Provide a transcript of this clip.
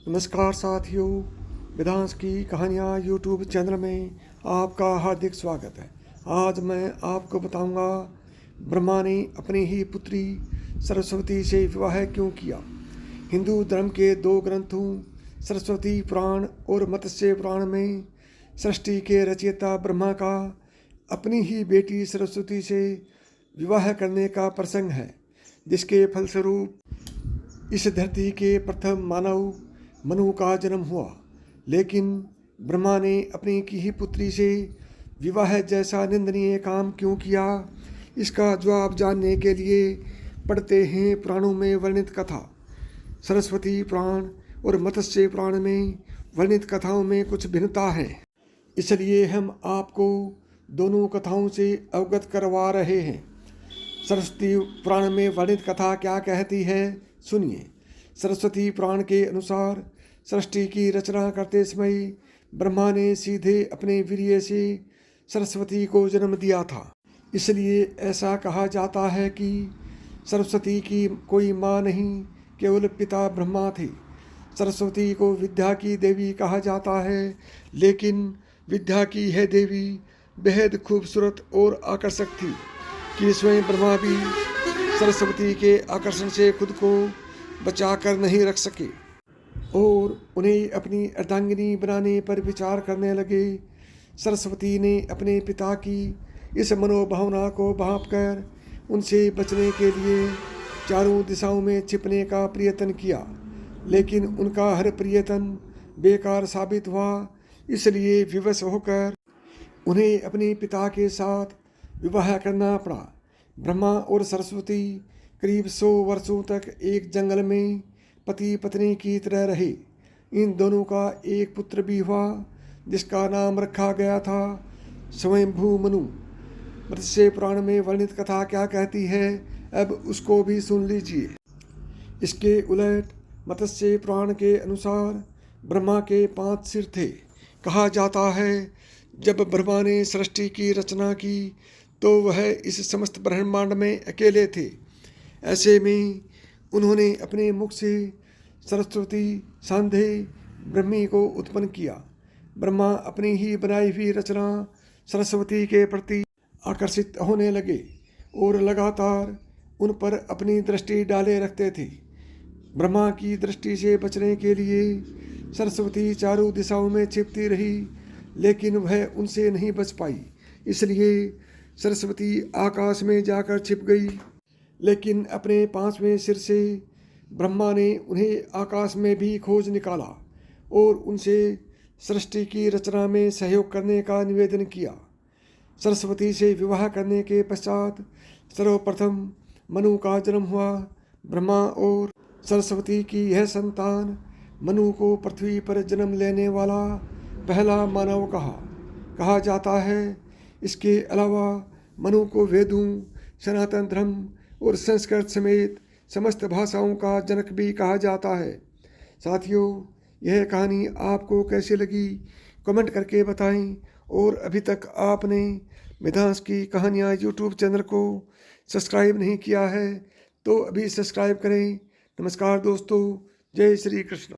नमस्कार साथियों, वेदांश की कहानियाँ यूट्यूब चैनल में आपका हार्दिक स्वागत है। आज मैं आपको बताऊंगा ब्रह्मा ने अपनी ही पुत्री सरस्वती से विवाह क्यों किया। हिंदू धर्म के दो ग्रंथों सरस्वती पुराण और मत्स्य पुराण में सृष्टि के रचयिता ब्रह्मा का अपनी ही बेटी सरस्वती से विवाह करने का प्रसंग है, जिसके फलस्वरूप इस धरती के प्रथम मानव मनु का जन्म हुआ। लेकिन ब्रह्मा ने अपनी की ही पुत्री से विवाह जैसा निंदनीय काम क्यों किया, इसका जवाब जानने के लिए पढ़ते हैं पुराणों में वर्णित कथा। सरस्वती पुराण और मत्स्य पुराण में वर्णित कथाओं में कुछ भिन्नता है, इसलिए हम आपको दोनों कथाओं से अवगत करवा रहे हैं। सरस्वती पुराण में वर्णित कथा क्या कहती है, सुनिए। सरस्वती पुराण के अनुसार सृष्टि की रचना करते समय ब्रह्मा ने सीधे अपने वीर्य से सरस्वती को जन्म दिया था। इसलिए ऐसा कहा जाता है कि सरस्वती की कोई माँ नहीं, केवल पिता ब्रह्मा थे। सरस्वती को विद्या की देवी कहा जाता है, लेकिन विद्या की यह देवी बेहद खूबसूरत और आकर्षक थी कि स्वयं ब्रह्मा भी सरस्वती के आकर्षण से खुद को बचा कर नहीं रख सके और उन्हें अपनी अर्धांगिनी बनाने पर विचार करने लगे। सरस्वती ने अपने पिता की इस मनोभावना को भांपकर उनसे बचने के लिए चारों दिशाओं में छिपने का प्रयत्न किया, लेकिन उनका हर प्रयत्न बेकार साबित हुआ। इसलिए विवश होकर उन्हें अपने पिता के साथ विवाह करना पड़ा। ब्रह्मा और सरस्वती करीब 100 वर्षों तक एक जंगल में पति पत्नी की तरह रहे। इन दोनों का एक पुत्र भी हुआ, जिसका नाम रखा गया था स्वयंभू मनु। मत्स्य पुराण में वर्णित कथा क्या कहती है, अब उसको भी सुन लीजिए। इसके उलट मत्स्य पुराण के अनुसार ब्रह्मा के 5 सिर थे। कहा जाता है, जब ब्रह्मा ने सृष्टि की रचना की तो वह इस समस्त ब्रह्मांड में अकेले थे। ऐसे में उन्होंने अपने मुख से सरस्वती सांधे ब्रह्मी को उत्पन्न किया। ब्रह्मा अपनी ही बनाई हुई रचना सरस्वती के प्रति आकर्षित होने लगे और लगातार उन पर अपनी दृष्टि डाले रखते थे। ब्रह्मा की दृष्टि से बचने के लिए सरस्वती चारों दिशाओं में छिपती रही, लेकिन वह उनसे नहीं बच पाई। इसलिए सरस्वती आकाश में जाकर छिप गई, लेकिन अपने 5वें सिर से ब्रह्मा ने उन्हें आकाश में भी खोज निकाला और उनसे सृष्टि की रचना में सहयोग करने का निवेदन किया। सरस्वती से विवाह करने के पश्चात सर्वप्रथम मनु का जन्म हुआ। ब्रह्मा और सरस्वती की यह संतान मनु को पृथ्वी पर जन्म लेने वाला पहला मानव कहा जाता है। इसके अलावा मनु को वेदों, सनातन धर्म और संस्कृत समेत समस्त भाषाओं का जनक भी कहा जाता है। साथियों, यह कहानी आपको कैसी लगी कमेंट करके बताएं, और अभी तक आपने वेदांश की कहानियाँ यूट्यूब चैनल को सब्सक्राइब नहीं किया है तो अभी सब्सक्राइब करें। नमस्कार दोस्तों, जय श्री कृष्ण।